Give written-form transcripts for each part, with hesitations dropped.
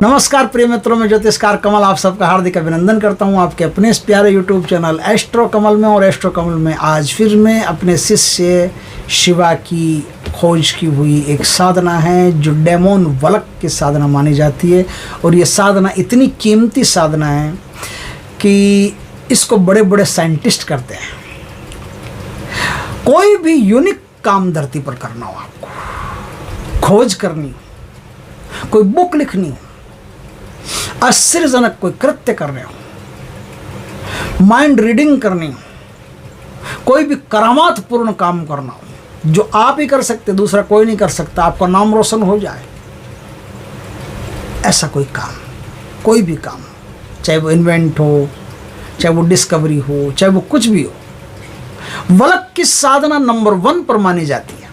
नमस्कार प्रिय मित्रों, मैं ज्योतिषकार कमल आप सबका हार्दिक अभिनंदन करता हूं आपके अपने इस प्यारे यूट्यूब चैनल एस्ट्रो कमल में। और एस्ट्रो कमल में आज फिर मैं अपने शिष्य शिवा की खोज की हुई एक साधना है जो डेमोन वलक की साधना मानी जाती है। और ये साधना इतनी कीमती साधना है कि इसको बड़े बड़े साइंटिस्ट करते हैं। कोई भी यूनिक काम धरती पर करना हो, आपको खोज करनी हो, कोई बुक लिखनी हो, आश्चर्यजनक कोई कृत्य करने हो, माइंड रीडिंग करनी हो, कोई भी करामात पूर्ण काम करना हो जो आप ही कर सकते, दूसरा कोई नहीं कर सकता, आपका नाम रोशन हो जाए, ऐसा कोई काम, कोई भी काम, चाहे वो इन्वेंट हो, चाहे वो डिस्कवरी हो, चाहे वो कुछ भी हो, वलक की साधना नंबर 1 पर मानी जाती है।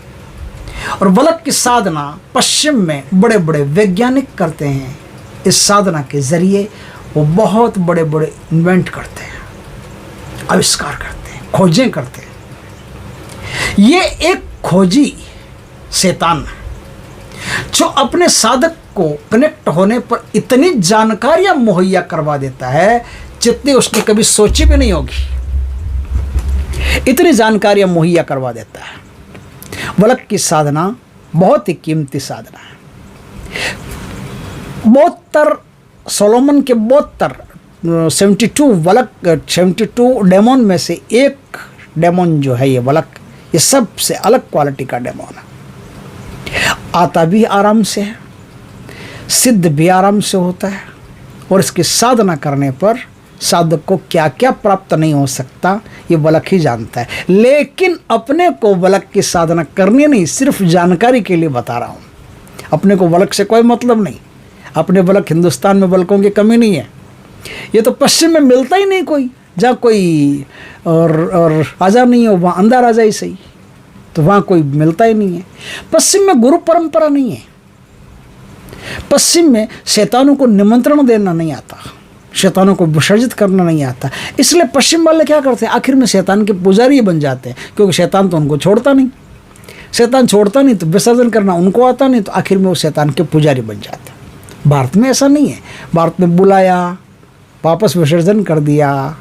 और वलक की साधना पश्चिम में बड़े बड़े वैज्ञानिक करते हैं। इस साधना के जरिए वो बहुत बड़े बड़े इन्वेंट करते हैं, आविष्कार करते हैं, खोजें करते हैं। ये एक खोजी शैतान है जो अपने साधक को कनेक्ट होने पर इतनी जानकारियां मुहैया करवा देता है जितनी उसने कभी सोची भी नहीं होगी। इतनी जानकारियां मुहैया करवा देता है। वलक की साधना बहुत ही कीमती साधना है। 72 सोलोमन के 72 वलक 72 डेमोन में से एक डेमोन जो है ये वलक, ये सबसे अलग क्वालिटी का डेमोन है। आता भी आराम से है, सिद्ध भी आराम से होता है। और इसकी साधना करने पर साधक को क्या क्या प्राप्त नहीं हो सकता ये वलक ही जानता है। लेकिन अपने को वलक की साधना करनी नहीं, सिर्फ जानकारी के लिए बता रहा हूँ। अपने को वलक से कोई मतलब नहीं। अपने वलक, हिंदुस्तान में वलकों की कमी नहीं है। ये तो पश्चिम में मिलता ही नहीं कोई। जहाँ कोई और राजा नहीं हो वहाँ अंधा राजा ही सही, तो वहाँ कोई मिलता ही नहीं है। पश्चिम में गुरु परंपरा नहीं है। पश्चिम में शैतानों को निमंत्रण देना नहीं आता, शैतानों को विसर्जित करना नहीं आता। इसलिए पश्चिम वाले क्या करते हैं, आखिर में शैतान के पुजारी बन जाते हैं, क्योंकि शैतान तो उनको छोड़ता नहीं। शैतान छोड़ता नहीं तो विसर्जन करना उनको आता नहीं, तो आखिर में वो शैतान के पुजारी बन जाते हैं। भारत में ऐसा नहीं है। भारत में बुलाया, वापस विसर्जन कर दिया,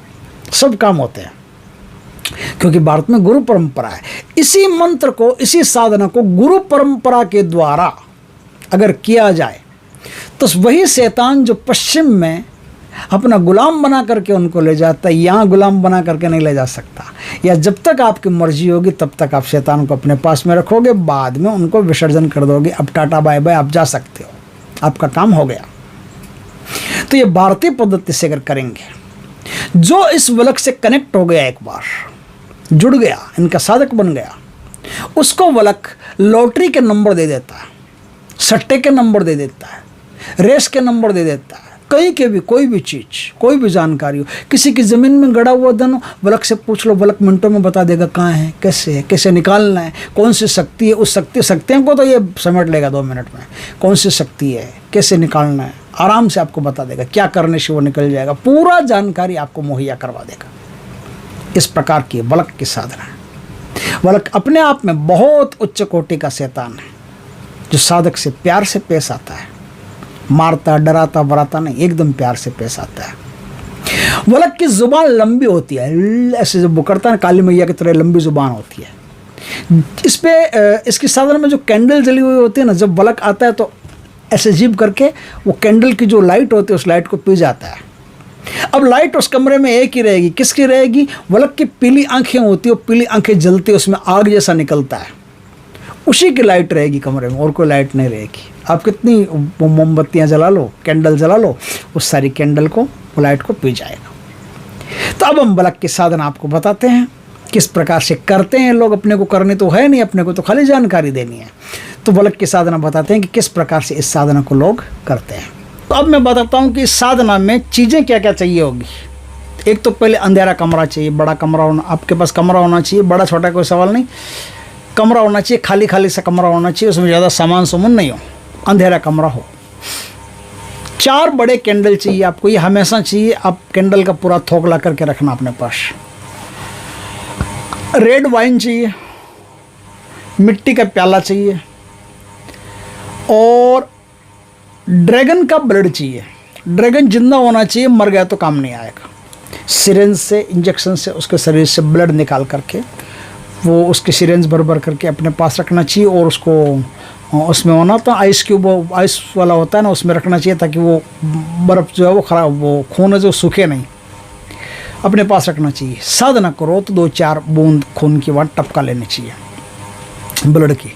सब काम होते हैं, क्योंकि भारत में गुरु परंपरा है। इसी मंत्र को, इसी साधना को गुरु परंपरा के द्वारा अगर किया जाए तो वही शैतान जो पश्चिम में अपना गुलाम बना करके उनको ले जाता है, यहाँ गुलाम बना करके नहीं ले जा सकता। या जब तक आपकी मर्जी होगी तब तक आप शैतान को अपने पास में रखोगे, बाद में उनको विसर्जन कर दोगे। अब टाटा बाय बाय, आप जा सकते हो, आपका काम हो गया। तो ये भारतीय पद्धति से अगर करेंगे, जो इस वलक से कनेक्ट हो गया, एक बार जुड़ गया, इनका साधक बन गया, उसको वलक लॉटरी के नंबर दे देता है, सट्टे के नंबर दे देता है, रेस के नंबर दे देता है, कहीं के भी कोई भी चीज़, कोई भी जानकारी हो, किसी की ज़मीन में गड़ा हुआ धन हो, वलक से पूछ लो, वलक मिनटों में बता देगा कहाँ है, कैसे है, कैसे निकालना है, कौन सी शक्ति है। उस शक्तियों को तो ये समेट लेगा 2 मिनट में। कौन सी शक्ति है, कैसे निकालना है, आराम से आपको बता देगा। क्या करने से वो निकल जाएगा, पूरा जानकारी आपको मुहैया करवा देगा। इस प्रकार की वलक की साधना है। वलक अपने आप में बहुत उच्च कोटि का शैतान है जो साधक से प्यार से पेश आता है, मारता, डराता, बराता नहीं, एकदम प्यार से पेश आता है। वलक की जुबान लंबी होती है, ऐसे जब वो करता है, काली मैया की तरह लंबी जुबान होती है। इस पे इसकी साधना में जो कैंडल जली हुई होती है ना, जब वलक आता है तो ऐसे जीप करके वो कैंडल की जो लाइट होती है उस लाइट को पी जाता है। अब लाइट उस कमरे में एक ही रहेगी। किसकी रहेगी? वलक की पीली आंखें होती है, वो पीली आंखें जलती है, उसमें आग जैसा निकलता है, उसी की लाइट रहेगी कमरे में, और कोई लाइट नहीं रहेगी। आप कितनी मोमबत्तियाँ जला लो, कैंडल जला लो, उस सारी कैंडल को, वो लाइट को पी जाएगा। तो अब हम वलक की साधना आपको बताते हैं किस प्रकार से करते हैं लोग। अपने को करने तो है नहीं, अपने को तो खाली जानकारी देनी है। तो वलक की साधना बताते हैं कि किस प्रकार से इस साधना को लोग करते हैं। तो अब मैं बताता हूँ कि इस साधना में चीज़ें क्या क्या चाहिए होगी। एक तो पहले अंधेरा कमरा चाहिए, बड़ा कमरा होना, आपके पास कमरा होना चाहिए, बड़ा छोटा कोई सवाल नहीं, कमरा होना चाहिए, खाली खाली सा कमरा होना चाहिए, उसमें ज़्यादा सामान सुमन नहीं हो, अंधेरा कमरा हो। 4 बड़े कैंडल चाहिए आपको, ये हमेशा चाहिए। आप कैंडल का पूरा थोक ला करके रखना अपने पास। रेड वाइन चाहिए, मिट्टी का प्याला चाहिए, और ड्रैगन का ब्लड चाहिए। ड्रैगन जिंदा होना चाहिए, मर गया तो काम नहीं आएगा। सिरेंज से, इंजेक्शन से उसके शरीर से ब्लड निकाल करके वो उसके सिरेंज भर भर करके अपने पास रखना चाहिए, और उसको उसमें होना तो आइस क्यूब, आइस वाला होता है ना, उसमें रखना चाहिए ताकि वो बर्फ़ जो है वो खराब, वो खून है जो सूखे नहीं, अपने पास रखना चाहिए। साधना करो तो 2-4 बूंद खून की वहाँ टपका लेनी चाहिए ब्लड की।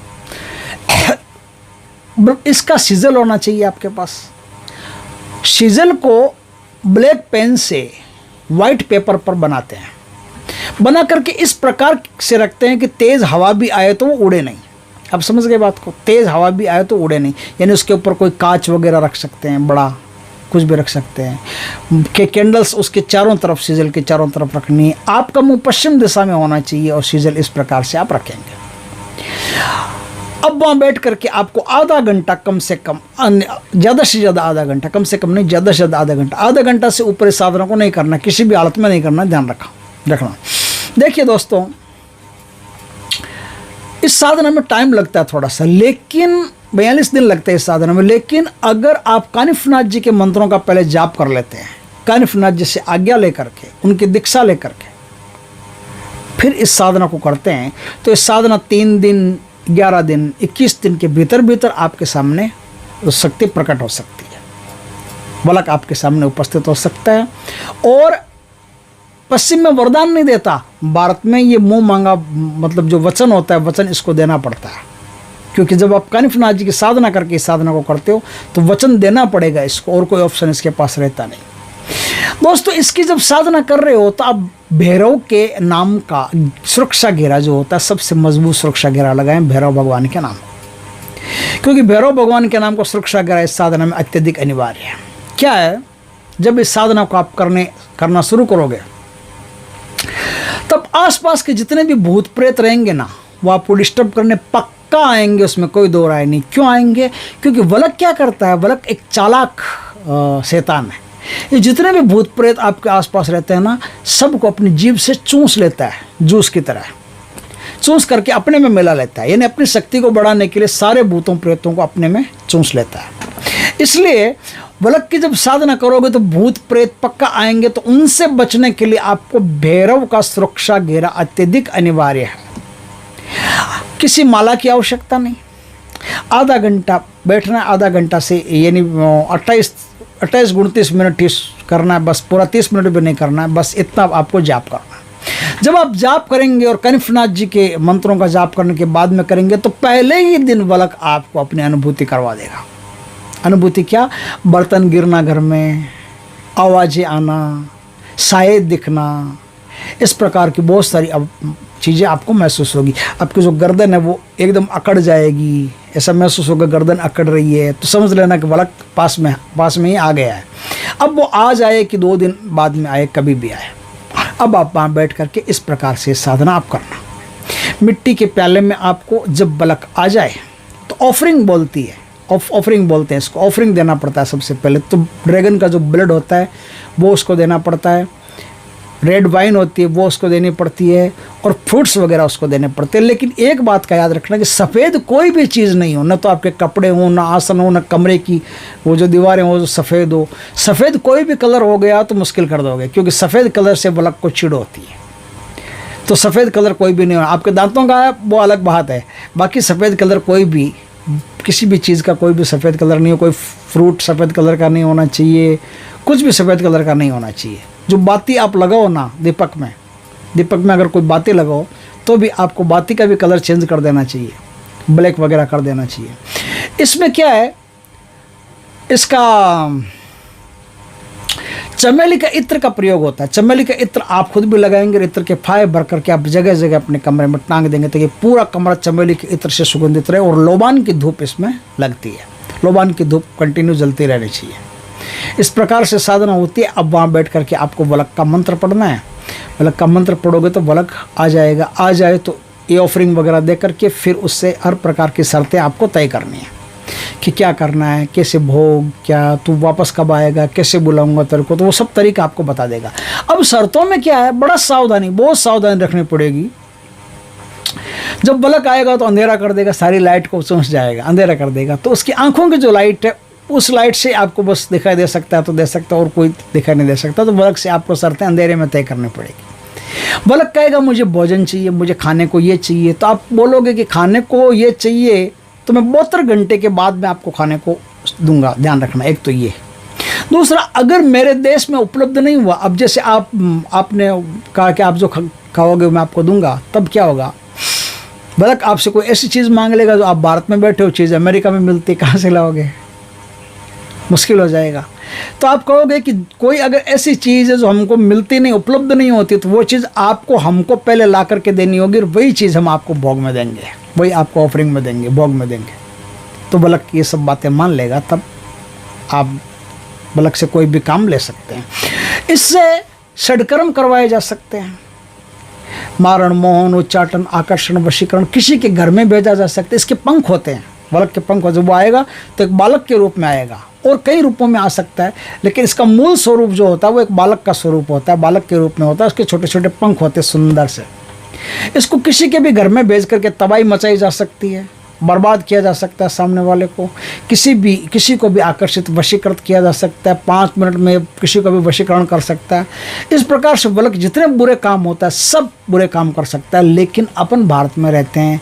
इसका सिजल होना चाहिए आपके पास। सिजल को ब्लैक पेन से वाइट पेपर पर बनाते हैं, बना करके इस प्रकार से रखते हैं कि तेज़ हवा भी आए तो वो उड़े नहीं। आप समझ गए बात को, तेज़ हवा भी आए तो उड़े नहीं, यानी उसके ऊपर कोई कांच वगैरह रख सकते हैं, बड़ा कुछ भी रख सकते हैं कि कैंडल्स उसके चारों तरफ, सिजल के चारों तरफ रखनी है। आपका मुंह पश्चिम दिशा में होना चाहिए और सिजल इस प्रकार से आप रखेंगे। अब वहाँ बैठ करके आपको आधा घंटा कम से कम, ज़्यादा से ज़्यादा आधा घंटा, कम से कम नहीं, ज़्यादा से ज़्यादा आधा घंटा से ऊपर इस साधना को नहीं करना, किसी भी हालत में नहीं करना, ध्यान रखना। देखिए दोस्तों, इस साधना में टाइम लगता है थोड़ा सा, लेकिन 42 दिन लगते हैं इस साधना में। लेकिन अगर आप कानिफनाथ जी के मंत्रों का पहले जाप कर लेते हैं, कानिफनाथ जी से आज्ञा लेकर के, उनकी दीक्षा लेकर के फिर इस साधना को करते हैं, तो इस साधना 3 दिन, 11 दिन, 21 दिन के भीतर भीतर आपके सामने शक्ति प्रकट हो सकती है, बलक आपके सामने उपस्थित हो सकता है। और पश्चिम में वरदान नहीं देता, भारत में ये मुंह मांगा मतलब जो वचन होता है, वचन इसको देना पड़ता है, क्योंकि जब आप कानिफनाथ जी की साधना करके इस साधना को करते हो तो वचन देना पड़ेगा इसको, और कोई ऑप्शन इसके पास रहता नहीं। दोस्तों, इसकी जब साधना कर रहे हो तो आप भैरव के नाम का सुरक्षा घेरा जो होता है, सबसे मजबूत सुरक्षा घेरा लगाएं भैरव भगवान के नाम, क्योंकि भैरव भगवान के नाम का सुरक्षा घेरा इस साधना में अत्यधिक अनिवार्य है। क्या है, जब इस साधना को आप करना शुरू करोगे तब आसपास के जितने भी भूत प्रेत रहेंगे ना, वो आपको डिस्टर्ब करने पक्का आएंगे, उसमें कोई दो राय नहीं। क्यों आएंगे? क्योंकि वलक क्या करता है, वलक एक चालाक शैतान है। ये जितने भी भूत प्रेत आपके आसपास रहते हैं ना, सबको अपनी जीभ से चूस लेता है, जूस की तरह चूस करके अपने में मिला लेता है, यानी अपनी शक्ति को बढ़ाने के लिए सारे भूतों प्रेतों को अपने में चूस लेता है। इसलिए वलक की जब साधना करोगे तो भूत प्रेत पक्का आएंगे, तो उनसे बचने के लिए आपको भैरव का सुरक्षा घेरा अत्यधिक अनिवार्य है। किसी माला की आवश्यकता नहीं, आधा घंटा बैठना है, आधा घंटा से यानी 28-29 मिनट करना है, बस पूरा 30 मिनट भी नहीं करना है, बस इतना आपको जाप करना है। जब आप जाप करेंगे और कानिफनाथ जी के मंत्रों का जाप करने के बाद में करेंगे, तो पहले ही दिन वलक आपको अपनी अनुभूति करवा देगा। अनुभूति क्या? बर्तन गिरना घर में, आवाज़ें आना, साए दिखना, इस प्रकार की बहुत सारी चीज़ें आपको महसूस होगी। आपकी जो गर्दन है वो एकदम अकड़ जाएगी, ऐसा महसूस होगा गर्दन अकड़ रही है, तो समझ लेना कि वलक पास में ही आ गया है। अब वो आज आए कि 2 दिन बाद में आए, कभी भी आए, अब आप वहाँ बैठ करके इस प्रकार से साधना आप करना। मिट्टी के प्याले में आपको जब वलक आ जाए तो ऑफरिंग बोलती है, ऑफरिंग बोलते हैं इसको, ऑफरिंग देना पड़ता है सबसे पहले। तो ड्रैगन का जो ब्लड होता है वो उसको देना पड़ता है, रेड वाइन होती है वो उसको देनी पड़ती है, और फ्रूट्स वगैरह उसको देने पड़ते हैं। लेकिन एक बात का याद रखना कि सफ़ेद कोई भी चीज़ नहीं हो, न तो आपके कपड़े हों, ना आसन हो, न कमरे की वो जो दीवारें हो जो सफ़ेद हो। सफ़ेद कोई भी कलर हो गया तो मुश्किल कर दोगे, क्योंकि सफ़ेद कलर से वलक को चिढ़ होती है। तो सफ़ेद कलर कोई भी नहीं हो, आपके दांतों का है वो अलग बात है, बाकी सफ़ेद कलर कोई भी, किसी भी चीज़ का कोई भी सफ़ेद कलर नहीं हो, कोई फ्रूट सफ़ेद कलर का नहीं होना चाहिए, कुछ भी सफ़ेद कलर का नहीं होना चाहिए। जो बाती आप लगाओ ना दीपक में अगर कोई बाती लगाओ तो भी आपको बाती का भी कलर चेंज कर देना चाहिए, ब्लैक वगैरह कर देना चाहिए। इसमें क्या है, इसका चमेली का इत्र का प्रयोग होता है। चमेली का इत्र आप खुद भी लगाएंगे, इत्र के फाये भर करके आप जगह जगह अपने कमरे में टांग देंगे ताकि पूरा कमरा चमेली के इत्र से सुगंधित रहे। और लोबान की धूप इसमें लगती है, लोबान की धूप कंटिन्यू जलती रहनी चाहिए। इस प्रकार से साधना होती है। अब वहाँ बैठ करके आपको वलक का मंत्र पढ़ना है। वलक का मंत्र पढ़ोगे तो वलक आ जाएगा। आ जाए तो ये ऑफरिंग वगैरह दे करके फिर उससे हर प्रकार की शर्तें आपको तय करनी है कि क्या करना है, कैसे भोग, क्या तू वापस कब आएगा, कैसे बुलाऊंगा तेरे को, तो वो सब तरीका आपको बता देगा। अब शर्तों में क्या है, बड़ा सावधानी, बहुत सावधानी रखनी पड़ेगी। जब वलक आएगा तो अंधेरा कर देगा, सारी लाइट को चूस जाएगा, अंधेरा कर देगा, तो उसकी आंखों की जो लाइट है उस लाइट से आपको बस दिखाई दे सकता है तो दे सकता है, और कोई दिखाई नहीं दे सकता। तो बल्ब से आपको शर्तें अंधेरे में तय करनी पड़ेगी। बल्ब कहेगा मुझे भोजन चाहिए, मुझे खाने को ये चाहिए, तो आप बोलोगे कि खाने को ये चाहिए तो मैं 72 घंटे के बाद मैं आपको खाने को दूंगा, ध्यान रखना। एक तो ये। दूसरा, अगर मेरे देश में उपलब्ध नहीं हुआ, अब जैसे आपने कहा कि आप जो खाओगे मैं आपको दूंगा, तब क्या होगा? बल्कि आपसे कोई ऐसी चीज़ मांग लेगा जो आप भारत में बैठे हो, चीज़ अमेरिका में मिलती, कहाँ से लाओगे? मुश्किल हो जाएगा। तो आप कहोगे कि कोई अगर ऐसी चीज़ है जो हमको मिलती नहीं, उपलब्ध नहीं होती, तो वो चीज़ आपको हमको पहले ला करके देनी होगी, और वही चीज़ हम आपको भोग में देंगे, वही आपको ऑफरिंग में देंगे, भोग में देंगे। तो बल्क ये सब बातें मान लेगा, तब आप बल्क से कोई भी काम ले सकते हैं। इससे षड्कर्म करवाए जा सकते हैं, मारण, मोहन, उच्चाटन, आकर्षण, वशीकरण, किसी के घर में भेजा जा सकता है। इसके पंख होते हैं, बालक के पंख। जब वो आएगा तो एक बालक के रूप में आएगा, और कई रूपों में आ सकता है, लेकिन इसका मूल स्वरूप जो होता है वो एक बालक का स्वरूप होता है, बालक के रूप में होता है। उसके छोटे छोटे पंख होते हैं सुंदर से। इसको किसी के भी घर में भेज करके तबाही मचाई जा सकती है, बर्बाद किया जा सकता है सामने वाले को, किसी को भी आकर्षित, वशीकृत किया जा सकता है। 5 मिनट में किसी को भी वशीकरण कर सकता है। इस प्रकार से बल्कि जितने बुरे काम होता है सब बुरे काम कर सकता है। लेकिन अपन भारत में रहते हैं,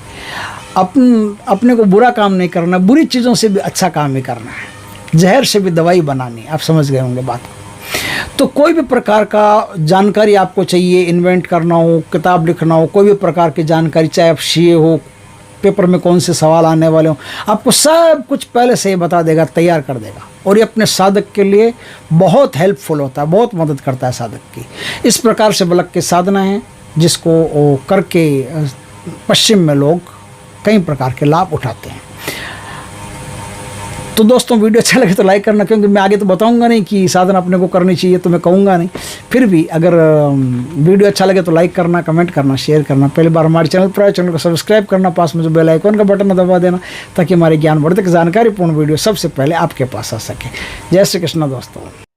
अपने को बुरा काम नहीं करना, बुरी चीज़ों से भी अच्छा काम ही करना है, जहर से भी दवाई बनानी। आप समझ गए होंगे बात को। तो कोई भी प्रकार का जानकारी आपको चाहिए, इन्वेंट करना हो, किताब लिखना हो, कोई भी प्रकार की जानकारी, चाहे आप सीए हो, पेपर में कौन से सवाल आने वाले हो, आपको सब कुछ पहले से ही बता देगा, तैयार कर देगा। और ये अपने साधक के लिए बहुत हेल्पफुल होता है, बहुत मदद करता है साधक की। इस प्रकार से बल्क की साधना है, जिसको करके पश्चिम में लोग कई प्रकार के लाभ उठाते हैं। तो दोस्तों, वीडियो अच्छा लगे तो लाइक करना, क्योंकि मैं आगे तो बताऊंगा नहीं कि साधना अपने को करनी चाहिए, तो मैं कहूँगा नहीं। फिर भी अगर वीडियो अच्छा लगे तो लाइक करना, कमेंट करना, शेयर करना। पहली बार हमारे चैनल पर आए, चैनल को सब्सक्राइब करना, पास में जो बेल आइकन का बटन दबा देना, ताकि हमारे ज्ञानवर्धक जानकारीपूर्ण वीडियो सबसे पहले आपके पास आ सके। जय श्री कृष्ण दोस्तों।